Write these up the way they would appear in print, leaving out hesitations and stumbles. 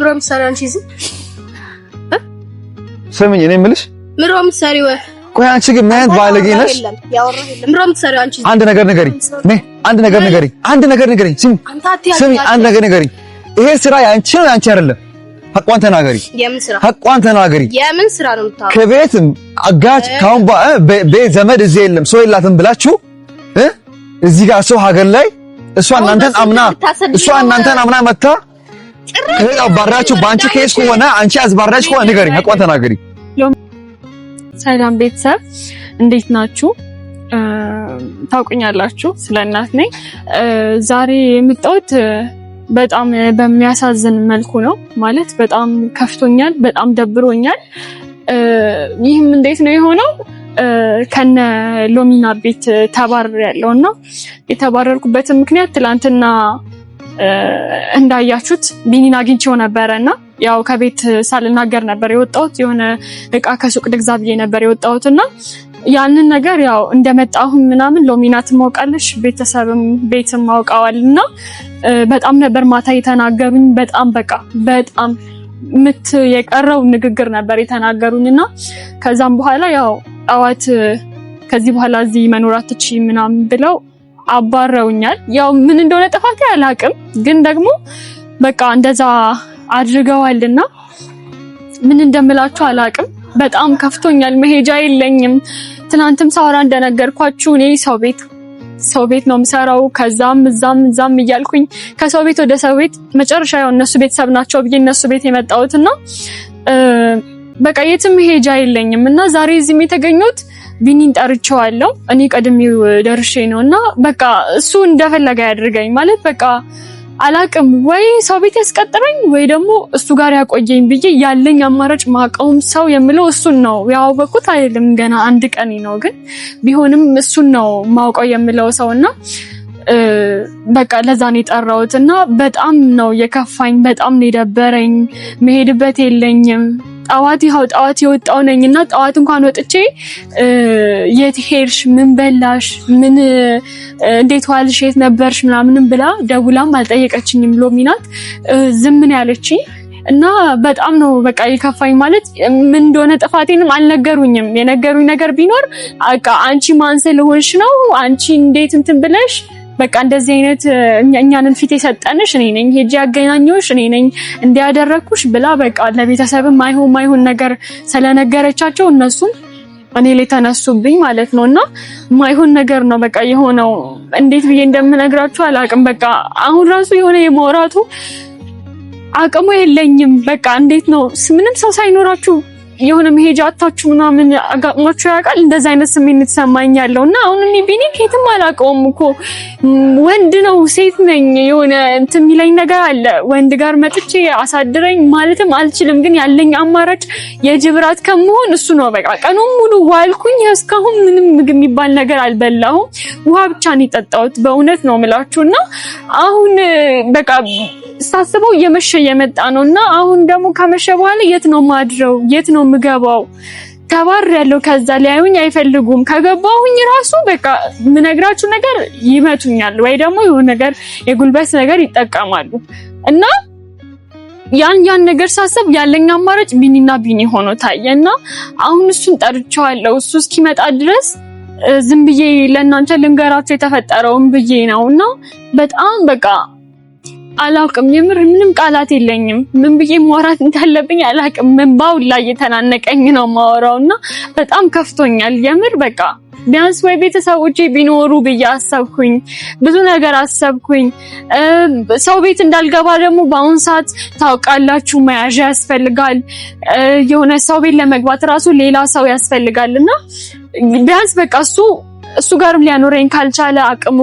ምሮም ሰራንቺዝ ሰምኝ እኔ የምልሽ ምሮም ሰሪው ቆይ አንቺ ግን ምን ባለጌ ነሽ ምሮም ሰራንቺ አንድ ነገር ንገሪኝ አንድ ነገር ንገሪኝ ስሚ አንድ ነገር ንገሪኝ ይሄ ስራ ያንቺ ነው ያንቺ አይደለም ሐቋን ተናገሪ የምን ስራ ነው የምታወራው ከቤትም አጋጭ ካሁን ቤት ዘመድ እዚህ የለም ሰው የላትም ብላችሁ እዚህ ጋር ሰው ሀገር ላይ እሷ እናንተን አምና መጣ አባራችሁ ባንቺ ኬስ ከሆነ አንቺ አዝባራች ከሆነ ንገሪኝ ሐቋን ተናገሪ ሰላም ቤተሰብ እንዴት ናችሁ ታውቁኛላችሁ ስለናት ነኝ ዛሬ የምጣውት በጣም በሚያሳዝን መልኩ ነው ማለት በጣም ከፍቶኛል በጣም ደብሮኛል ይህም እንዴት ነው የሆነው ከነ ሎሚና ቤት ተባረር ያለውና የተባረርኩበት ምክንያት ትላንትና እንዳያችሁት ቢኒን አግኝቼው ነበርና ያው ከቤት ሳልናገር ነበር የወጣሁት የሆነ እቃ ከሱቅ ልግዛ ብዬ ነበር የወጣሁትና ያንን ነገር ያው እንደመጣሁ ምናምን ሎሚናት ማውቃለሽ ቤተሰብም ቤትም ማውቃዋልና በጣም ነበር ማታ የተናገሩኝ በጣም ምት የቀረው ንግግር ነበር የተናገሩኝና ከዛም በኋላ ያው አዋት ከዚህ በኋላ እዚህ መኖራት ትቺ ምናምን ብለው አባረውኛል ያው ምን እንደሆነ ጥፋቴ አላቅም ግን ደግሞ በቃ እንደዛ አድርገዋልና ምን እንደምላችሁ አላቅም በጣም ከፍቶኛል መሄጃ የለኝም ትናንትም ሳወራ እንደነገርኳችሁ እኔ ሰው ቤት ነው የምሰራው ከዛም እዛም እያልኩኝ ከሰው ቤት ወደ ሰው ቤት መጨረሻ ያው እነሱ ቤተሰብ ናቸው ብዬ እነሱ ቤት የመጣሁትና በቃ የትም መሄጃ የለኝም እና ዛሬ እዚህም የተገኘሁት ቢኒን ጠርቼዋለሁ እኔ ቀድሜው ደርሼ ነውና በቃ እሱ እንደፈለገ ያድርገኝ ማለት በቃ አላቅም ወይ ሰው ቤት ያስቀጥረኝ ወይ ደግሞ እሱ ጋር ያቆየኝ ብዬ ያለኝ አማራጭ ማቀውም ሰው የምለው እሱን ነው ያው በቁት አይደለም ገና አንድ ቀን ነው ግን ቢሆንም እሱን ነው ማውቀው የምለው ሰውና በቃ ለዛ ነው የጠራሁትና በጣም ነው የከፋኝ በጣም ነው የደበረኝ መሄድበት የለኝም ጣዋት የወጣው ነኝና ጣዋት እንኳን ወጥቼ የት ሄድሽ ምን በላሽ ምን እንዴት ዋልሽ የት ነበርሽ ምናምን ብላ ደውላም አልጠየቀችኝም ሎሚናት ዝም ምን ያለችኝ እና በጣም ነው በቃ የከፋኝ ማለት ምን እንደሆነ ጥፋቴንም አልነገሩኝም የነገሩኝ ነገር ቢኖር በቃ አንቺ ማን ስለሆንሽ ነው አንቺ እንዴት እንትን ብለሽ በቃ እንደዚህ አይነት እኛንን ፊት የሰጠንሽ እኔ ነኝ ሄጂ ያገናኘውሽ እኔ ነኝ እንዲያደረኩሽ ብላ በቃ ለቤተሰብም ማይሆን ነገር ስለነገረቻቸው እነሱም እኔ ላይ ተነሱብኝ ማለት ነውና ማይሆን ነገር ነው በቃ የሆነው እንዴት ብዬ እንደምነግራችሁ አላቅም በቃ አሁን ራሱ የሆነ የሞራቱ አቅሙ የለኝም በቃ እንዴት ነው ምንም ሰው ሳይኖራችሁ የሆነ መሄጃ አጣችሁ ምናምን አጋጥሟችሁ ያውቃል እንደዛ አይነት ስሜት ተሰማኛለውና አሁን እኔ ቢኒ ከየትም አላውቀውም እኮ ወንድ ነው ሴት ነኝ የሆነ እንትን የሚለኝ ነገር አለ ወንድ ጋር መጥቼ አሳድረኝ ማለትም አልችልም ግን ያለኝ አማራጭ የጅብራት ከመሆን እሱ ነው በቃ ቀኑን ሙሉ ዋልኩኝ እስካሁን ምንም ምግብ የሚባል ነገር አልበላሁም ውሃ ብቻ ነው የጠጣሁት በእውነት ነው የምላችሁና አሁን በቃ ሳስበው እየመሸ የመጣ ነውና አሁን ደግሞ ከመሸ በኋላ የት ነው ማድረው የት ነው ምገባው ተባር ያለው ከዛ ሊያዩኝ አይፈልጉም ከገባሁኝ ራሱ በቃ ምነግራችሁ ነገር ይመቱኛል ወይ ደግሞ የሆነ ነገር የጉልበት ነገር ይጠቀማሉ እና ያን ነገር ሳስብ ያለኝ አማራጭ ቢኒና ቢኒ ሆኖ ታየና አሁን እሱን ጠርቻለሁ እሱ እስኪመጣ ድረስ ዝም ብዬ ለእናንተ ልንገራችሁ የተፈጠረውን ብዬ ነውና በጣም በቃ አላውቅም የምር ምንም ቃላት የለኝም ምን ብዬ ማውራት እንዳለብኝ አላውቅም መንባው ላይ የተናነቀኝ ነው ማወራውና በጣም ከፍቶኛል የምር በቃ ቢያንስ ወይ ቤተሰቦቼ ቢኖሩ በያሰብኩኝ ብዙ ነገር አሰብኩኝ ሰው ቤት እንዳልገባ ደግሞ በአሁን ሰዓት ታውቃላችሁ መያዣ ያስፈልጋል የሆነ ሰው ቤት ለመግባት ራሱ ሌላ ሰው ያስፈልጋልና ቢያንስ በቃ እሱ ጋርም ሊያኖረኝ ካልቻለ አቅሙ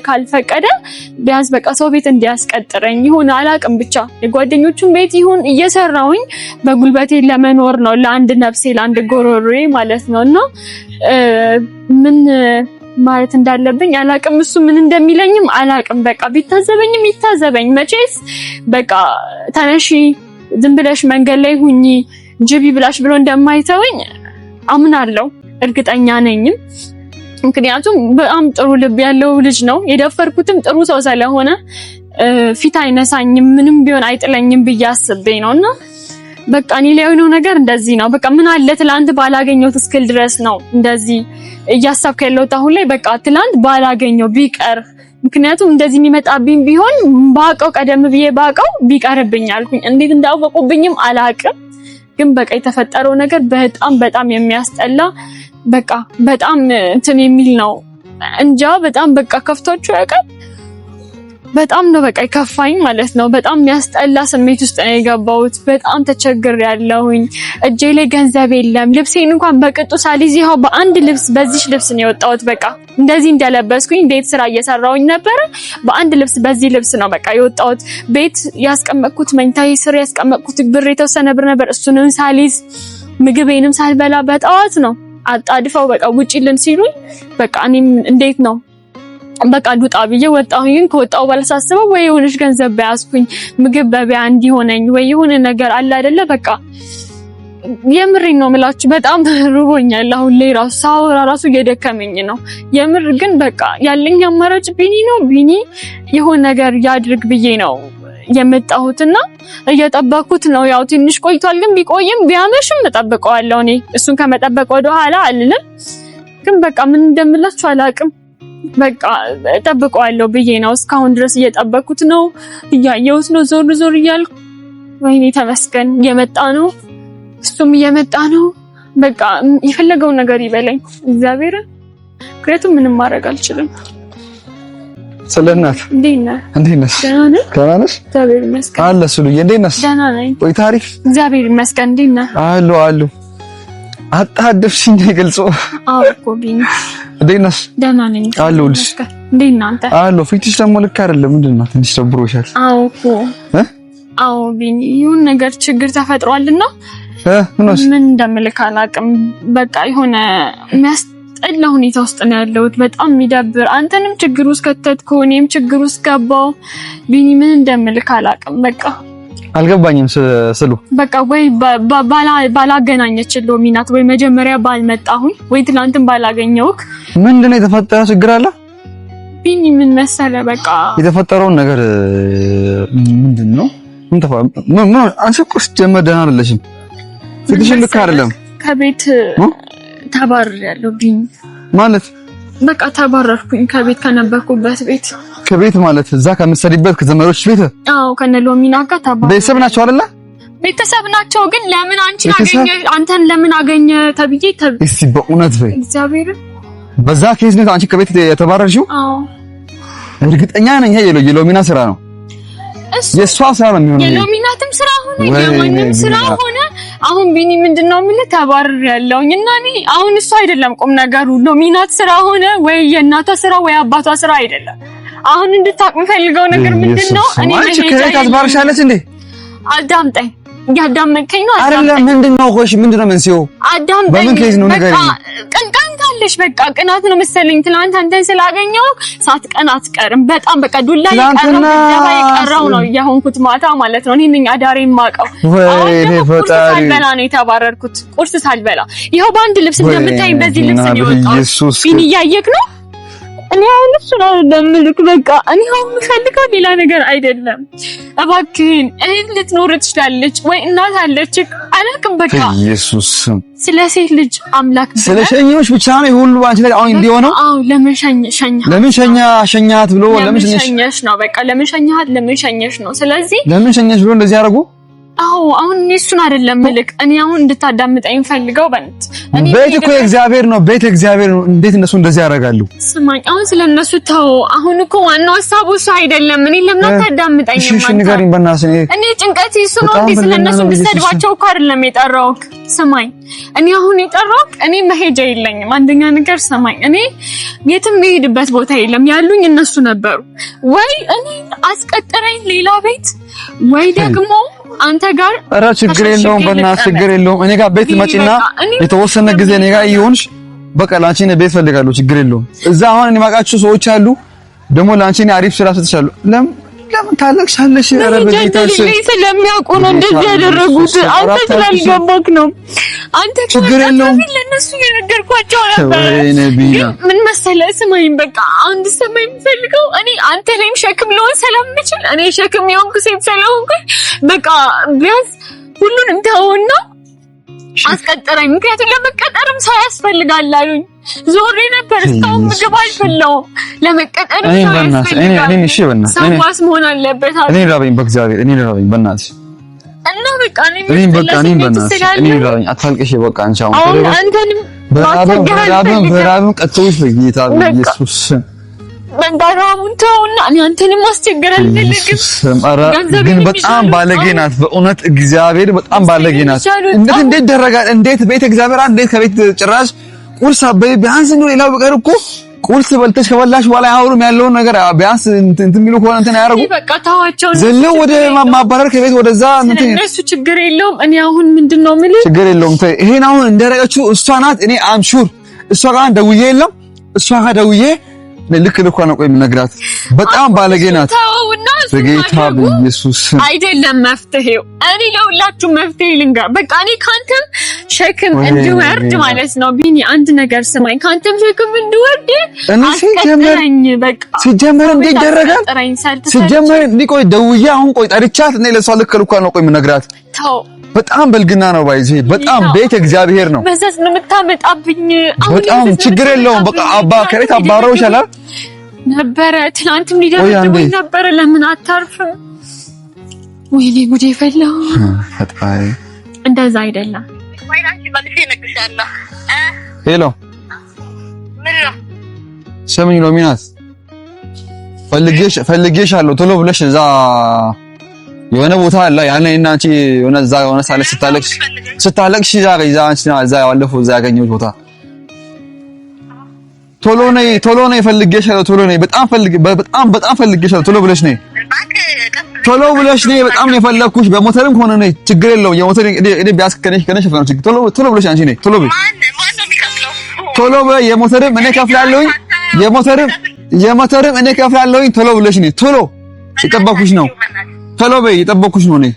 ካልፈቀደ ቢያንስ በቃ ሰው ቤት እንዲያስቀጥረኝ ይሁን አላቅም ብቻ የጓደኞቹን ቤት ይሁን እየሰራውኝ በጉልበቴ ለመኖር ነው ለአንድ ነፍሴ ለአንድ ጎሮሮዬ ማለት ነውና ምን ማለት እንዳለብኝ አላቅም እሱ ምን እንደሚለኝም አላቅም በቃ ቢታዘበኝም ይታዘበኝ መቼስ በቃ ተነሺ ዝም ብለሽ መንገድ ላይ ሁኚ ጅቢ ብላሽ ብሎ እንደማይተወኝ አምናለሁ እርግጠኛ ነኝም ምክንያቱም በጣም ጥሩ ልብ ያለው ልጅ ነው የደፈርኩትም ጥሩ ሰው ስለሆነ ፊት አይነሳኝም ምንም ቢሆን አይጥለኝም ብዬ አስቤ ነውና በቃ እኔ ላይ የሆነው ነገር እንደዚህ ነው። በቃ ምን አለ ትላንት ባላገኘሁት እስክል ድረስ ነው እንደዚህ እያሰብኩ ያለሁት አሁን ላይ በቃ ትላንት ባላገኘው ቢቀር ምክንያቱም እንደዚህ የሚመጣብኝ ቢሆን ባቀው ቀደም ብዬ ባቀው ቢቀርብኝ አልኩኝ። እንዴት እንዳወቁብኝም አላቅም። ግን በቃ የተፈጠረው ነገር በጣም የሚያስጠላ በቃ በጣም እንትን የሚል ነው እንጃ በጣም በቃ ከፍቷቸው ያውቃል። በጣም ነው በቃ ይከፋኝ ማለት ነው። በጣም የሚያስጠላ ስሜት ውስጥ ነው የገባሁት። በጣም ተቸግሬያለሁኝ። እጄ ላይ ገንዘብ የለም። ልብሴን እንኳን በቅጡ ሳልይዝ ይኸው በአንድ ልብስ በዚህ ልብስ ነው የወጣሁት። በቃ እንደዚህ እንደለበስኩኝ ቤት ስራ እየሰራሁኝ ነበር። በአንድ ልብስ በዚህ ልብስ ነው በቃ የወጣሁት። ቤት ያስቀመጥኩት መኝታዬ ስር ያስቀመጥኩት ብር የተወሰነ ብር ነበር። እሱንም ሳልይዝ ምግቤንም ሳልበላ በጠዋት ነው አጣድፈው በቃ ውጪልን ሲሉኝ በቃ እኔም እንዴት ነው በቃ ዱጣ ብዬ ወጣሁኝ። ከወጣው ባልሳስበው ወይ የሆነሽ ገንዘብ በያዝኩኝ ምግብ በቢያ እንዲሆነኝ ወይ የሆነ ነገር አለ አይደለ በቃ የምሬን ነው የምላችሁ። በጣም ርቦኛል። አሁን ላይ ራሱ ሳወራ ራሱ እየደከመኝ ነው የምር። ግን በቃ ያለኝ አማራጭ ቢኒ ነው። ቢኒ የሆነ ነገር ያድርግ ብዬ ነው የመጣሁትና እየጠበኩት ነው። ያው ትንሽ ቆይቷል። ግን ቢቆይም ቢያመሽም እጠብቀዋለሁ። እኔ እሱን ከመጠበቅ ወደ ኋላ አልልም። ግን በቃ ምን እንደምላችሁ አላቅም። በቃ እጠብቀዋለሁ ብዬ ነው እስካሁን ድረስ እየጠበኩት ነው። እያየሁት ነው ዞር እያልኩ። ወይኔ ተመስገን እየመጣ ነው። እሱም እየመጣ ነው። በቃ የፈለገው ነገር ይበለኝ እግዚአብሔር። ምክንያቱም ምንም ማድረግ አልችልም። ስለናት እንዴት ነሽ? ደህና ነሽ? እግዚአብሔር ይመስገን አለ ሱሉዬ። እንዴት ነሽ? ደህና ነኝ። ወይ ታሪክ እግዚአብሔር ይመስገን። እንዴት ነህ? አሉ አጣደፍሽኝ ገልጾ እኮ ቢኒ እንዴት ነሽ? ደህና ነኝ አለሁልሽ። እንዴት ነህ አንተ? አለሁ። ፊትሽ ደግሞ ልክ አይደለም። ምንድን ነው ትንሽ ደብሮሻል? አዎ ቢኒ ይሁን ነገር ችግር ተፈጥሯልና ምን እንደምልክ አላውቅም። በቃ የሆነ የሚያስጠላ ሁኔታ ውስጥ ነው ያለሁት። በጣም የሚደብር አንተንም ችግር ውስጥ ከተትኩ እኔም ችግር ውስጥ ገባሁ። ቢኒ ምን እንደምልክ አላውቅም። በቃ አልገባኝም ስሉ በቃ ወይ ባላገናኘችኝ ሎሚናት ወይ መጀመሪያ ባልመጣሁኝ ወይ ትላንትን ባላገኘውክ ምንድነው የተፈጠረው? ችግር አለ ቢኒ? ምን መሰለ በቃ የተፈጠረውን ነገር ምንድነው? ምን አንቺ እኮ ስትጀምር ደህና አይደለሽም። ፊትሽ ልክ አይደለም። ከቤት ተባርሬያለሁ ቢኒ። ማለት በቃ ተባረርኩኝ ከቤት ከነበርኩበት ቤት። ከቤት ማለት እዛ ከምትሰሪበት ከዘመዶች ቤት? አዎ ከነሎሚና ጋር ተባረርኩ። ቤተሰብ ናቸው አይደለ? ቤተሰብ ናቸው። ግን ለምን አንተን ለምን አገኘ ተብዬ እስቲ በእውነት በይ እግዚአብሔር። በዛ ኬዝ ነው አንቺ ከቤት የተባረርሽው? አዎ እርግጠኛ ነኝ። የሎሚና ስራ ነው የሷ ስራ ነው የሚሆነው። የሎሚናትም ስራ ሆነ የማንም ስራ ሆነ አሁን ቢኒ ምንድነው የምልህ ተባረርያለሁ እና እኔ አሁን እሱ አይደለም ቁም ነገሩ። ሎሚናት ስራ ሆነ ወይ የእናቷ ስራ ወይ አባቷ ስራ አይደለም። አሁን እንድታውቅ የምፈልገው ነገር ምንድነው? እኔ አንቺ ከቤት አስባርሻለች እንዴ? አዳምጠኝ። ያዳመከኝ ነው አይደለም? ምንድነው ቆሽ ምንድነው መንስኤው? አዳምጠኝ። በምን ኬዝ ነው ነገር ቀንታለሽ? በቃ ቅናት ነው መሰለኝ። ትናንት አንተን ስላገኘው ሳትቀን አትቀርም። በጣም በቃ ዱላ የቀረው ነው የሆንኩት ማታ ማለት ነው። እኔ ነኝ አዳሬን ማቀው። ወይኔ ፈጣሪ ሳልበላ ነው የተባረርኩት። ቁርስ ሳልበላ ይኸው በአንድ ልብስ እንደምታይኝ በዚህ ልብስ ነው የወጣው። ቢኒ እያየክ ነው። እኔ አሁን እሱ ነው እንደምልክ በቃ እኔ አሁን የምፈልገው ሌላ ነገር አይደለም። እባክህን እህት ልትኖር ትችላለች ወይ እናት አለች አላውቅም። በቃ ኢየሱስ ስለ ሴት ልጅ አምላክ ስለ ሸኛዎች ብቻ ነው ሁሉ አንቺ ላይ አሁን እንዲሆነው። አዎ ለምን ሸኛት ብሎ ለምን ሸኛሽ ነው በቃ ለምን ሸኛሽ ነው። ስለዚህ ለምን ሸኛሽ ብሎ እንደዚህ ያደርጉ። አዎ አሁን እሱን አይደለም መልክ እኔ አሁን እንድታዳምጠኝ ፈልገው በእንት እኔ ቤት እኮ እግዚአብሔር ነው ቤት እግዚአብሔር ነው። እንዴት እነሱ እንደዚህ ያደርጋሉ? ስማኝ አሁን ስለነሱ ተው። አሁን እኮ ዋናው ሐሳቡ እሱ አይደለም። እኔ ለምን አታዳምጠኝ? እሺ ንገሪኝ በእናትህ። እኔ ጭንቀት እሱ ነው እንዴ? ስለነሱ እንድትሰድባቸው እኮ አይደለም የጠራሁት። ስማኝ እኔ አሁን የጠራሁት እኔ መሄጃ የለኝም። አንደኛ ነገር ስማኝ እኔ የትም የምሄድበት ቦታ የለም። ያሉኝ እነሱ ነበሩ። ወይ እኔ አስቀጥረኝ ሌላ ቤት ወይ ደግሞ አንተ ጋር ኧረ ችግር የለውም በእናትህ ችግር የለውም። እኔ ጋር ቤት መጪና የተወሰነ ጊዜ እኔ ጋር ይሁንሽ በቃ ላንቺ ነው ቤት ፈልጋለሁ ችግር የለውም። እዛ አሁን እኔ ማውቃቸው ሰዎች አሉ ደግሞ ላንቺ ነው አሪፍ ስራ ሰጥቻለሁ። ለምን ታለቅሻለሽ? ኧረ በጌታሽ ስለሚያውቁ ነው እንደዚህ ያደረጉት። አንተ ስላልገባክ ነው። አንተ ችግር የለውም ለነሱ የነገርኳቸው ነበር። ምን መሰለህ ስማኝ፣ በቃ አንድ ሰማይ የምፈልገው እኔ አንተ ላይም ሸክም ልሆን ስለምችል እኔ ሸክም የሆንኩ ሴት ስለሆንኩኝ በቃ ቢያንስ ሁሉንም ተውና አስቀጠረኝ። ምክንያቱም ለመቀጠርም ሰው ያስፈልጋል አሉኝ። ዞሬ ነበር እስካሁን ምግብ አልበላሁም። ለመቀጠርም ሰው ያስፈልጋል። ሰው ዋስ መሆን አለበት አሉ። እኔ ራበኝ በእግዚአብሔር፣ እኔ ራበኝ በእናትሽ እና በቃ እኔ ራበኝ። አታልቅሽ በቃ አንቺ አሁን አንተንም በራብም ቀጥቶሽ በጌታ ኢየሱስ በእንዳራሙን ተውና እኔ አንተንም ማስቸገር አልፈልግም። ግን በጣም ባለጌ ናት በእውነት እግዚአብሔር በጣም ባለጌ ናት። እንዴት ይደረጋል? እንዴት ቤተ እግዚአብሔር እንዴት ከቤት ጭራሽ ቁርስ አበይ ቢያንስ ነው ሌላው በቀር እኮ ቁርስ በልተሽ ከበላሽ በኋላ አሁንም ያለውን ነገር ቢያንስ እንትን የሚሉ ከሆነ እንትን ያደርጉ። በቃ ታዋቸው ዘለው ወደ ማባረር ከቤት ወደዛ እንትን እነሱ ችግር የለውም። እኔ አሁን ምንድነው የምልህ ችግር የለውም። ይሄን አሁን እንደረቀችው እሷ ናት። እኔ አም ሹር እሷ ጋር ደውዬ የለም እሷ ጋር ደውዬ ልክ ነው ቆይ የምነግራት በጣም ባለጌ ናት። በጌታ በኢየሱስ አይደለም መፍትሄው። እኔ ለሁላችሁ መፍትሄ ልንገር። በቃ እኔ ካንተም ሸክም እንድወርድ ማለት ነው። ቢኒ አንድ ነገር ስማኝ፣ ካንተም ሸክም እንድወርድ አስቀጥረኝ። በቃ ሲጀመር እንዴት ይደረጋል? ሲጀመር ቆይ ደውዬ አሁን ቆይ ጠርቻት እኔ ለሷ ልክ ነው ቆይ የምነግራት። ተው በጣም በልግና ነው ባይዚ በጣም ቤት እግዚአብሔር ነው። በዛስ ነው የምታመጣብኝ። በጣም ችግር የለውም። በቃ አባ ከቤት አባረው ይችላል ነበረ ትናንትም ሊደብደኝ ነበረ። ለምን አታርፍም? ወይኔ ጉዴ ፈላው። ፈጣሪ እንደዛ አይደለም። ወይናንቺ መልሼ እነግርሻለሁ። ሄሎ ምን ነው ሰምኝ ነው ሚናት ፈልጌሻለሁ ቶሎ ብለሽ እዛ የሆነ ቦታ አለ ያኔ እና አንቺ የሆነ እዛ የሆነ ሳለሽ ስታለቅሽ እዛ ያለፈው እዛ ያገኘሁት ቦታ ቶሎ ነይ ፈልጌሻለሁ። ቶሎ ነይ በጣም ፈልጌሻለሁ። ቶሎ ብለሽ ነይ በጣም ነው የፈለኩሽ። በሞተርም ሆነ ነይ ችግር የለውም። የሞተር እኔ ቢያስከነሽ ፈረንሽ ቶሎ ብለሽ አንቺ ነይ ቶሎ በይ የሞተርም እኔ ከፍላለሁኝ። የሞተርም እኔ ከፍላለሁኝ። ቶሎ ብለሽ ነይ ቶሎ የጠበኩሽ ነው። ቶሎ በይ የጠበኩሽ ነው። ነይ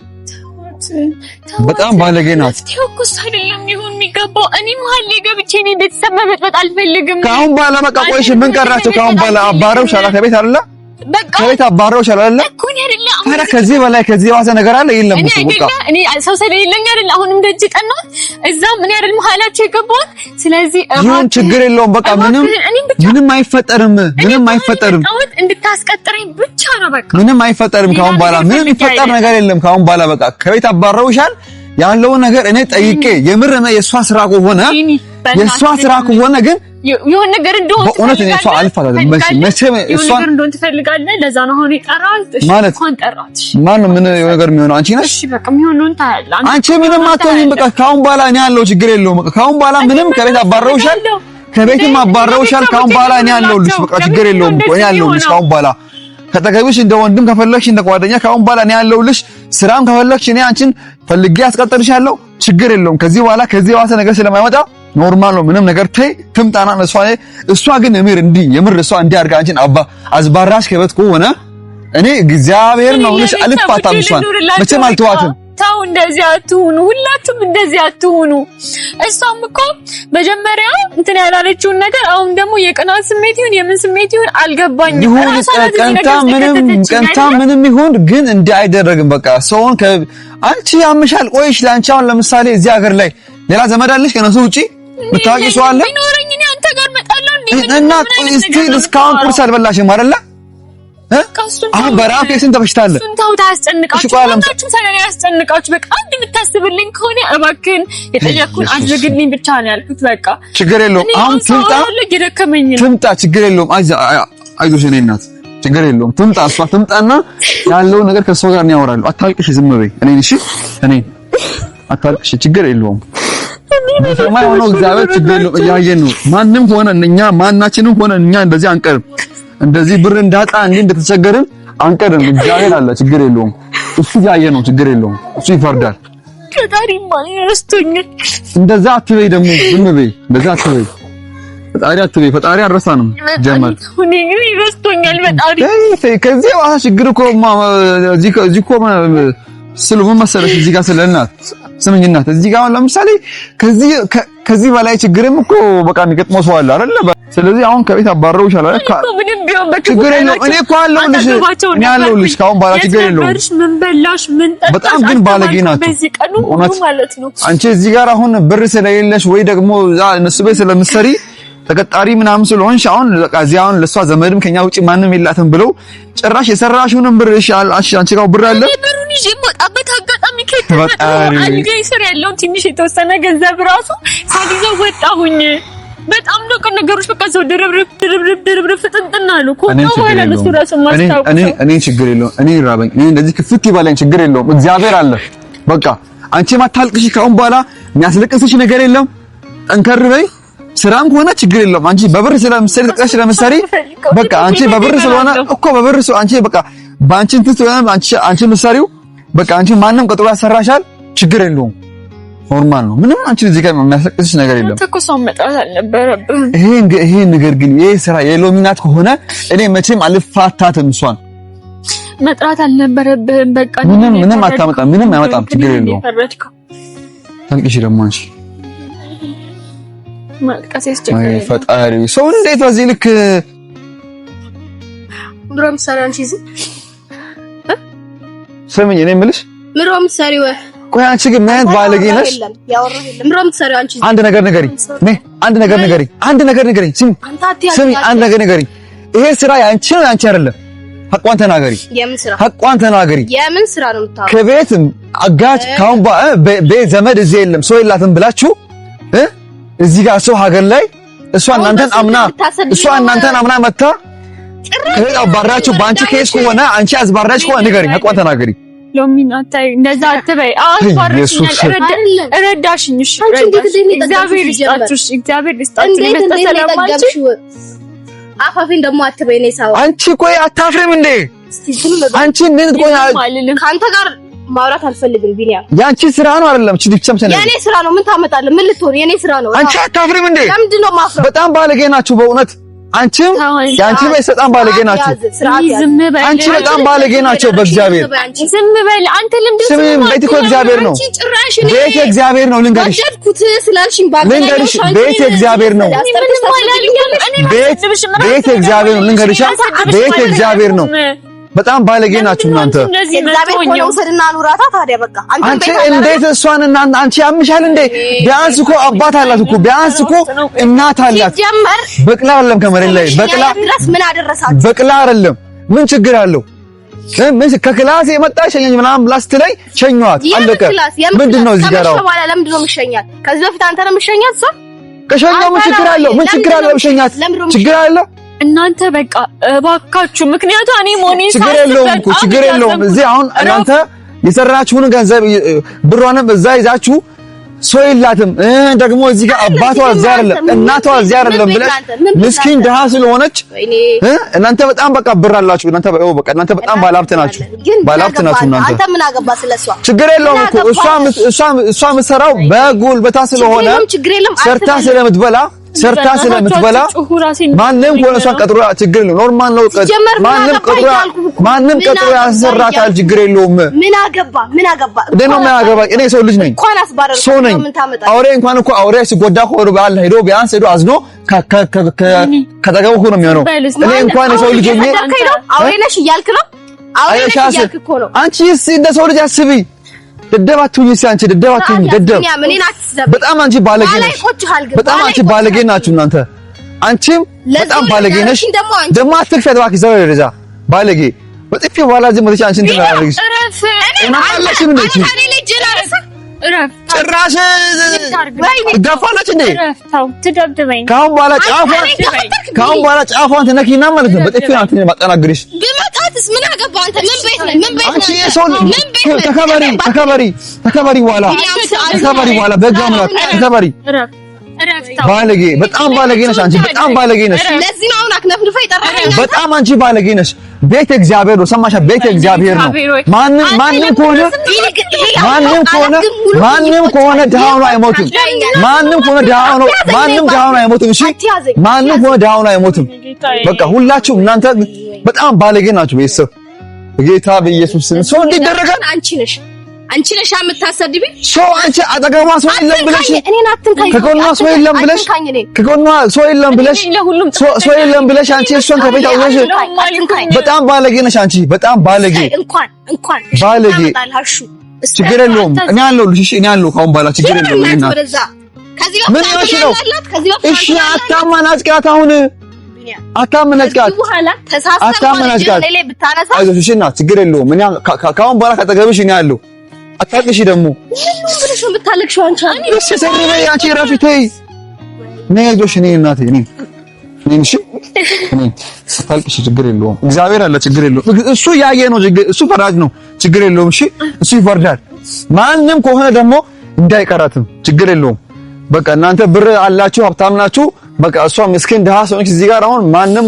በጣም ባለጌ ናት። ተውኩስ አይደለም ይሁን የሚገባው። እኔ መሀል ላይ ገብቼ እኔ ቤተሰብ መበጥበጥ አልፈልግም። ከአሁን በኋላ በቃ ቆይሽ ምን ቀራቸው? ከአሁን በኋላ አባረው ሻላ ከቤት አይደለ በቃ ከቤት አባረው ሻላ አይደለ እኮ ነው አይደለ? ኧረ ከዚህ በላይ ከዚህ ዋሰ ነገር አለ የለም እኮ በቃ እኔ ሰው ስለሌለኝ አይደለ አሁንም ደጅ ቀናት እዛም እኔ አይደል መሀላቸው የገባሁት። ስለዚህ ይሁን ችግር የለውም በቃ ምንም አይፈጠርም። እንድታስቀጥረኝ ብቻ ነው በቃ ምንም አይፈጠርም። ከአሁን በኋላ ምንም ይፈጠር ነገር የለም። ከአሁን በኋላ በቃ ከቤት አባረውሻል። ያለውን ነገር እኔ ጠይቄ የምር ነው የሷ ስራ ከሆነ ግን የሆነ ነገር እንደሆነ በእውነት እኔ እሷ አልፋታም። መቼም እሷ ነገር እንደሆነ ትፈልጋለህ። ለዛ ነው አሁን የጠራሁት። እሺ እንኳን ጠራሁት። ማን ነው ምን የሆነ ነገር የሚሆነው? አንቺ ነሽ። እሺ በቃ የሚሆነውን ታያለህ። አንቺ ምንም አትሆኝም። በቃ ካሁን በኋላ እኔ ያለው ችግር የለውም። በቃ ካሁን በኋላ ምንም ከቤት አባረውሻል። ካሁን በኋላ እኔ ያለውልሽ በቃ ችግር የለውም። እኔ ያለውልሽ ካሁን በኋላ ከተገቢሽ እንደ ወንድም ከፈለግሽ እንደ ጓደኛ ካሁን በኋላ እኔ ያለውልሽ። ስራም ከፈለግሽ እኔ አንቺን ፈልጌ አስቀጥርሻለሁ። ችግር የለውም። ከዚህ በኋላ ከዚህ ዋሰ ነገር ስለማይመጣ ኖርማል ነው። ምንም ነገር ተይ ትምጣና እሷ ግን የምር እሷ እንዲህ አድርጋ አንቺን አዝባራሽ ከቤት ከሆነ እኔ እግዚአብሔር ነው ልሽ አልፋታም። እሷን መቼም አልተዋትም። ተው እንደዚህ አትሁኑ፣ ሁላችሁም እንደዚህ አትሁኑ። እሷም እኮ መጀመሪያ እንትን ያላለችውን ነገር አሁን ደግሞ የቅናት ስሜት ይሁን የምን ስሜት ይሁን አልገባኝም። ቀንታ ምንም ይሁን ግን እንዲህ አይደረግም። በቃ ሰውን አንቺ ያምሻል። ቆይሽ ላንቺ አሁን ለምሳሌ እዚህ ሀገር ላይ ሌላ ዘመድ አለሽ ከነሱ ውጪ ምታውቂ ሰው አለ? ቢኖረኝ እኔ አንተ ጋር መጣለሁ እና እስካሁን ቁርስ አልበላሽም አይደለ? አሁን በራፍ የስንት በሽታለ ስንታው ታስጨንቃችሁ ወጣችሁ ሰላም ያስጨንቃችሁ። በቃ አንድ የምታስብልኝ ከሆነ እባክህን የጠየቅኩን አድርግልኝ ብቻ ነው ያልኩት። በቃ ችግር የለውም። አሁን ትምጣ ችግር የለውም። አይዞሽ የእኔ እናት ችግር የለውም። እሷ ትምጣና ያለው ነገር ከሷ ጋር ያወራሉ። አታልቅሽ፣ ዝም በይ። እኔ አታልቅሽ፣ ችግር የለውም። በሰማይ ሆኖ እግዚአብሔር ችግር የለውም። እያየን ነው። ማንም ሆነ እኛ ማናችንም ሆነ እኛ እንደዚህ አንቀርም። እንደዚህ ብር እንዳጣ እንደተቸገርን አንቀርም። እግዚአብሔር አለ፣ ችግር የለውም። እሱ ያየ ነው፣ ችግር የለውም። እሱ ይፈርዳል። ከታሪማ ያስተኛል። እንደዛ አትበይ፣ ደግሞ ዝም በይ። እንደዛ አትበይ። ፈጣሪ አትበይ ፈጣሪ አልረሳንም ጀመር እኔ ግን ይረስቶኛል ፈጣሪ ከዚህ ዋህ ችግር እኮ እዚህ እኮ ስሉ ምን መሰለሽ እዚህ ጋር ስለናት ስምኝ እናት እዚህ ጋር ለምሳሌ ከዚህ በላይ ችግርም እኮ በቃ የሚገጥመው ሰው አለ አይደል ስለዚህ አሁን ከቤት አባረው ይሻላል ምንም ቢሆን ችግር የለውም እኔ እኮ አለሁልሽ እኔ አለሁልሽ ካሁን በኋላ ችግር የለውም ምን በላሽ ምን ጠጣሽ በጣም ግን ባለጌ ናት በዚህ ቀኑ ማለት ነው አንቺ እዚህ ጋር አሁን ብር ስለሌለሽ ወይ ደግሞ እነሱ ቤት ስለምትሰሪ ተቀጣሪ ምናምን ስለሆንሽ አሁን በቃ እዚህ አሁን ለሷ ዘመድም ከኛ ውጪ ማንም የላትም ብለው ጭራሽ የሰራሽውን ብር እሺ አንቺ ጋር ብር አለ ብሩን ይዤ የምወጣበት አጋጣሚ ከተፈጠረ አልጋይ ስር ያለው ትንሽ የተወሰነ ገንዘብ ራሱ ሳይዘው ወጣሁኝ በጣም ነው ነገሮች በቃ ሰው ድርብርብ ፍጥንጥና ነው ኮታው ሆነ ለሱ ራሱ ማስታወቅ እኔ ችግር የለውም እኔ ራበኝ እኔ እንደዚህ ክፍት ይባላኝ ችግር የለውም እግዚአብሔር አለ በቃ አንቺ ማታልቅሽ ካሁን በኋላ የሚያስለቅስሽ ነገር የለም ጠንከር በይ ስራም ሆነ ችግር የለውም አንቺ በብር ስለምትሰሪ በቃ አንቺ በብር ስለሆነ እኮ በብር አንቺ በቃ ባንቺ እንትን ስለሆነ አንቺ ምትሰሪው በቃ አንቺ ማንም ቀጥሮ ያሰራሻል ችግር የለውም ኖርማል ነው ምንም አንቺ እዚህ ጋር የሚያስለቅስሽ ነገር የለም ተኮሳው መጣት አልነበረብም ይሄ ነገር ግን ይሄ ስራ የሎሚናት ከሆነ እኔ መቼም አልፋታትም እሷን መጥራት አልነበረብህም በቃ ምንም አታመጣም ምንም አይመጣም ችግር የለውም ታንቂሽ ደግሞ አንቺ ማልቀስ ያስቸግራል ፈጣሪ ሰው እንዴት በዚህ ልክ ምሮም ሰሪ አንቺ እዚህ ስምኝ እኔ የምልሽ ምሮም ሰሪ ወይ ቆይ አንቺ ግን ምን ባለጌ ነሽ ያወራህ የለም ምሮም ሰሪ አንቺ አንድ ነገር ንገሪኝ አንድ ነገር ንገሪኝ ስሚ አንድ ነገር ንገሪኝ ይሄ ስራ ያንቺ ነው ያንቺ አይደለም ሐቋን ተናገሪ የምን ስራ ሐቋን ተናገሪ የምን ስራ ነው የምታወራው ከቤት አጋጭ ካሁን ቤት ዘመድ እዚህ የለም ሰው የላትም ብላችሁ እዚህ ጋር ሰው ሀገር ላይ እሷ እናንተን አምና መታ አባራችሁ ባንቺ ኬስ ከሆነ አንቺ አዝባራች ከሆነ ንገሪኝ ሐቋን ተናገሪ ሎሚናታይ እንደዛ አትበይ ረዳሽኝ እሺ እግዚአብሔር ይስጣችሁ ለተሰለማችሁ አፋፊን ደግሞ አትበይ ነው ሳው አንቺ ቆይ አታፍሪም እንዴ አንቺ ምን ቆይ ካንተ ጋር ማውራት አልፈልግም ቢኒያ ያንቺ ስራ ነው አይደለም እቺ ብቻም ሰነ የኔ ስራ ነው ምን ታመጣለህ ምን ልትሆን የኔ ስራ ነው አንቺ አታፍሪም እንዴ ለምንድን ነው ማፍረው በጣም ባለጌ ናችሁ በእውነት አንቺም ያንቺ በጣም ባለጌ ናችሁ አንቺ በጣም ባለጌ ናቸው በእግዚአብሔር ዝም በል አንተ ለምንድን ነው ቤት እኮ እግዚአብሔር ነው ቤት እግዚአብሔር ነው ልንገርሽ ስላልሽኝ ልንገርሽ ቤት እግዚአብሔር ነው ቤት እግዚአብሔር ነው ልንገርሽ ቤት እግዚአብሔር ነው በጣም ባለጌ ናችሁ እናንተ እግዚአብሔር ቆሎ ወሰድና ኑራታ ታዲያ በቃ አንቺ እንዴት እሷን እና አንቺ ያምሻል እንዴ ቢያንስ እኮ አባት አላት እኮ ቢያንስ እኮ እናት አላት በቅላ አይደለም ከመሬት ላይ ምን አደረሳችሁ በቅላ አይደለም ምን ችግር አለው ምን ከክላስ የመጣሽ ሸኘኝ ምናምን ብላስት ላይ ሸኛት አለቀ ምንድነው እዚህ ጋር አሁን ለምንድነው የምትሸኛት ከዚህ በፊት አንተ ነው የምትሸኛት ሰው ከሸኛው ምን ችግር አለው ምን ችግር አለው የምትሸኛት ችግር አለው እናንተ በቃ እባካችሁ ምክንያቱ እኔ ሞኔ ችግር የለውም እዚህ አሁን እናንተ የሰራችሁን ገንዘብ ብሯንም እዛ ይዛችሁ ሰው የላትም ደግሞ እዚህ ጋር አባቷ እዛ አይደለም እናቷ እዛ አይደለም ብለሽ ምስኪን ደሃ ስለሆነች እናንተ በጣም በቃ ብር አላችሁ እናንተ በጣም ባለሀብት ናችሁ እናንተ አንተ ምን አገባ ስለሷ ችግር የለውም እኮ እሷ የምትሰራው በጉልበታ ስለሆነ ሰርታ ስለምትበላ ማንም ሆነ እሷን ቀጥሮ ችግር የለውም ኖርማል ነው ማንም ቀጥሮ ያሰራታል ችግር የለውም ምን አገባ ደህና ምን አገባ እኔ ሰው ልጅ ነኝ ሰው ነኝ አውሬ እንኳን እኮ አውሬ ሲጎዳ ሆኖ ባል ሄዶ ቢያንስ ሄዶ አዝኖ ከተገቡ ሆኖ የሚሆነው እኔ እንኳን ሰው ልጅ ነኝ አውሬ ነሽ እያልክ ነው አውሬ ነሽ እያልክ እኮ ነው አንቺ እንደ ሰው ልጅ አስቢ ደደባቱኝ አንቺ ደደባቱኝ ደደብ በጣም አንቺ ባለጌ ነሽ በጣም አንቺ ባለጌ ናችሁ እናንተ አንቺም በጣም ባለጌ ነሽ ደግሞ አትክፈት እባክሽ ዘው ደረጃ ባለጌ በጥፊ በኋላ ዝም ብለሽ አንቺ እንትን አላደርግሽ እና አለሽ ምን ልጅ ጭራሽ ገፋለች እንዴ ትደብድበኝ ካሁን በኋላ ጫፏን ትነኪና ማለት ነው በጥፊ ናት ማጠናግርሽ ግመታትስ ምን አገባ አንተ ምን ቤት ነህ አንቺ የሰው ተከበሪ በኋላ በጋምላት ተከበሪ ባለጌ በጣም ባለጌ ነሽ አንቺ በጣም ባለጌ ነሽ ለዚህ ነው አሁን አክነፍንፈ ይጠራኸኝ በጣም አንቺ ባለጌ ነሽ ቤት እግዚአብሔር ነው። ሰማሻ? ቤት እግዚአብሔር ነው። ማንም ከሆነ ድሃው ነው አይሞትም። ማንም ከሆነ ድሃው ነው አይሞትም። እሺ ማንም ከሆነ ድሃው ነው አይሞትም። በቃ ሁላችሁም እናንተ በጣም ባለጌ ናችሁ። ቤተሰብ ጌታ በኢየሱስ ስም ሰው እንዲደረጋል አንቺ ነሽ የምታሰድቢ ሰው አንቺ አጠገቧ ሰው የለም ብለሽ ከጎኗ ሰው የለም ብለሽ አንቺ እሷን ከቤት አውጥተሽ በጣም ባለጌ ነሽ አንቺ በጣም ባለጌ ባለጌ ችግር የለውም እኔ አለሁልሽ እሺ እኔ አለሁ ካሁን በኋላ ችግር የለውም ምን ያልሽ ነው እሺ አታመናጭቃት አሁን አታመናጭቃት አይዞሽ እሺ እና ችግር የለውም እኔ ካሁን በኋላ ካጠገብሽ እኔ አለሁ አታልቅሽ ደግሞ ምንሽ ነው የምታለቅሽው አንቺ እሺ ሰሪበይ አንቺ ረፊተይ ነይዞሽ እኔ እናቴ እኔ እሺ እኔ አታልቅሽ ችግር የለውም እግዚአብሔር አለ ችግር የለውም እሱ ያየ ነው እሱ ፈራጅ ነው ችግር የለውም እሺ እሱ ይፈርዳል ማንም ከሆነ ደግሞ እንዳይቀራትም ችግር የለውም በቃ እናንተ ብር አላችሁ ሀብታም ናችሁ በቃ እሷ ምስኪን ድሃ ሰውነች እዚህ ጋር አሁን ማንም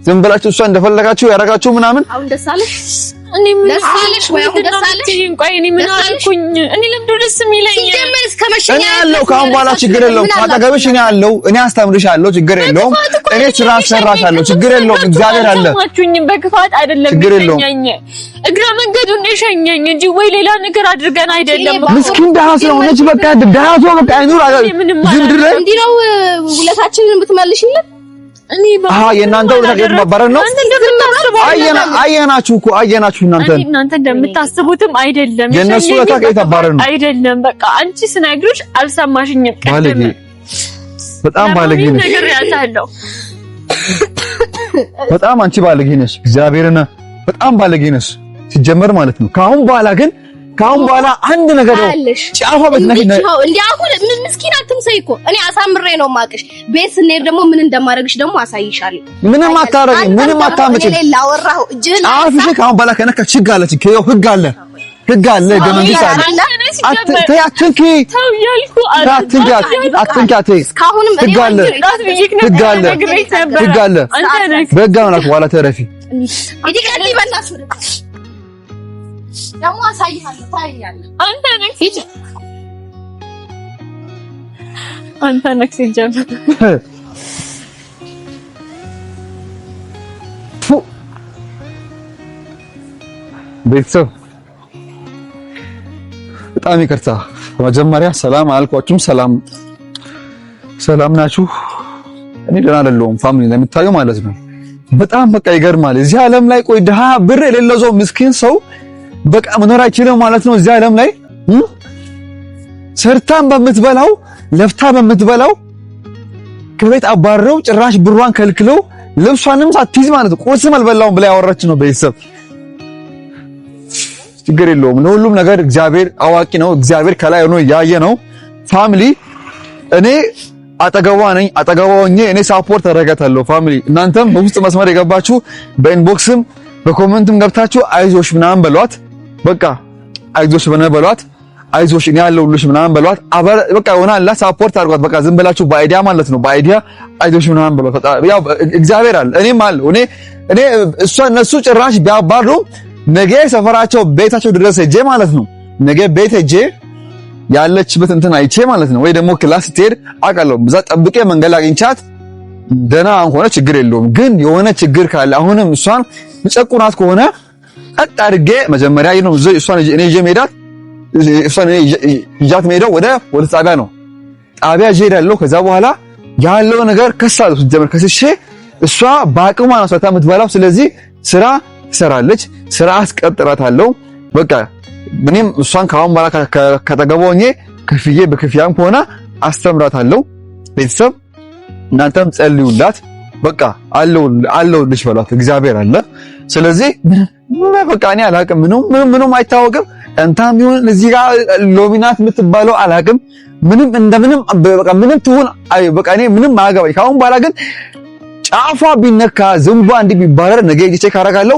ዝም ብላችሁ እሷ እንደፈለጋችሁ ያረጋችሁ ምናምን አሁን ደስ አለሽ እኔ ምን ደሳለሽ ወይ አሁን ደሳለሽ ቆይ እኔ ምን አልኩኝ እኔ ለምዶ ደስ የሚለኝ ሲጀመር እስከመሸኛ እኔ ያለው ካሁን በኋላ ችግር የለውም ካጠገብሽ እኔ ያለው እኔ አስተምርሻለሁ ችግር የለውም እኔ ስራ አሰራሻለሁ ችግር የለውም እግዚአብሔር አለ ሰማችሁኝ በክፋት አይደለም ይሸኛኝ እግረ መንገዱን የሸኘኝ እንጂ ወይ ሌላ ነገር አድርገን አይደለም ምስኪን ድሃ ስለሆነች በቃ ድሃ ሰው በቃ አይኑር ዝምድር እንዲህ ነው ውለታችንን የምትመልሽልን እኔ የእናንተ ወለታ ማባረር ነው አየናችሁ እናንተ እንደምታስቡትም አይደለም የነሱ ወለታ ከየተባረር ነው አይደለም በቃ አንቺ ስነግርሽ አልሰማሽኝም ባለጌ በጣም ባለጌ ነሽ ነገር ያታለው በጣም አንቺ ባለጌ ነሽ እግዚአብሔርና በጣም ባለጌ ነሽ ሲጀመር ማለት ነው ካሁን በኋላ አንድ ነገር ነው ጫፋ በትነሽ ነው እንዴ አሁን ምስኪን አትምሰይ እኮ እኔ አሳምሬ ነው ማቅሽ ቤት ስንሄድ ደግሞ ምን እንደማረግሽ ደግሞ አሳይሻለሁ ምንም አታረጊ ምንም አታመጪ እኔ ላወራው እጅህን አፍሽ ካሁን በኋላ ከነካ ችግር አለ ህግ አለ ገመንግስ አለ አትንኪ ተው ያልኩ አትንኪ እስካሁንም ህግ አለ በጋ ነው በኋላ ተረፊ እዲ ቀልይ በእናትሽ ደግሞ አሳይሃለሁ ታያለህ አንተ ነህ ሲጀምር ቤተሰብ በጣም ይቅርታ መጀመሪያ ሰላም አልኳችሁም ሰላም ናችሁ እኔ ደህና አይደለሁም ፋሚሊ ለምታዩ ማለት ነው በጣም በቃ ይገርማል እዚህ ዓለም ላይ ቆይ ድሃ ብር የሌለው ሰው ምስኪን ሰው በቃ መኖር አይችልም ማለት ነው እዚህ ዓለም ላይ ሰርታን በምትበላው ለፍታ በምትበላው ከቤት አባረው ጭራሽ ብሯን ከልክለው ልብሷንም ሳትይዝ ማለት ነው ቁርስም አልበላውም ብላ ያወራች ነው ቤተሰብ ችግር የለውም ለሁሉም ነገር እግዚአብሔር አዋቂ ነው እግዚአብሔር ከላይ ሆኖ ያየ ነው ፋሚሊ እኔ አጠገቧ ሆኜ እኔ ሳፖርት አደርጋታለሁ ፋሚሊ እናንተም በውስጥ መስመር የገባችሁ በኢንቦክስም በኮሜንትም ገብታችሁ አይዞሽ ምናምን በሏት በቃ አይዞሽ በሏት አይዞሽ እኔ ያለሁልሽ ምናምን በሏት በቃ ሆናላ ሳፖርት አድርጓት በቃ ዝም ብላችሁ በአይዲያ ማለት ነው በአይዲያ አይዞሽ ምናምን በሏት ያው እግዚአብሔር አለ እኔም አለ እኔ እነሱ ጭራሽ ቢያባሩ ነገ ሰፈራቸው ቤታቸው ድረስ ሄጄ ማለት ነው ነገ ቤት ሄጄ ያለችበት እንትን አይቼ ማለት ነው ወይ ደግሞ ክላስ ትሄድ አውቃለሁ በዛ ጠብቄ መንገድ አግኝቻት ደና ሆነ ችግር የለውም ግን የሆነ ችግር ካለ አሁንም እሷን ምጨቁናት ከሆነ ቀጥ አድርጌ መጀመሪያ ነው እሷን እኔ ጀሜዳት እሷን ይጃት ሜዳው ወደ ጣቢያ ነው ጣቢያ ሄዳለሁ ከዛ በኋላ ያለው ነገር ከሳለሁ ጀመር ከስሼ እሷ ባቅሟ ነው ሰታ የምትበላው ስለዚህ ስራ ትሰራለች ስራ አስቀጥራታለሁ በቃ ምንም እሷን ካሁን በኋላ ከተገበውኝ ከፍዬ በክፍያም ሆነ አስተምራታለሁ ቤተሰብ እናንተም ጸልዩላት በቃ አለውልሽ በሏት እግዚአብሔር አለ ስለዚህ በቃ እኔ አላቅም ምንም አይታወቅም እንታም ይሁን እዚህ ጋር ሎሚናት የምትባለው አላቅም ምንም እንደምንም በቃ ምንም ትሁን በቃ እኔ ምንም አያገባኝ ካሁን በኋላ ግን ጫፏ ቢነካ ዝምቧ እንዲባረር ነገ ቼክ አደርጋለሁ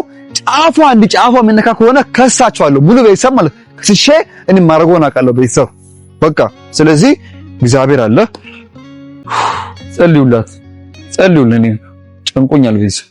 ጫፏ የሚነካ ከሆነ ከሳቸዋለሁ ሙሉ ቤተሰብ ማለት ከስሼ እኔ ማረጎን አውቃለሁ ቤተሰብ በቃ ስለዚህ እግዚአብሔር አለ ጸልዩልን ጨንቆኛል ቤተሰብ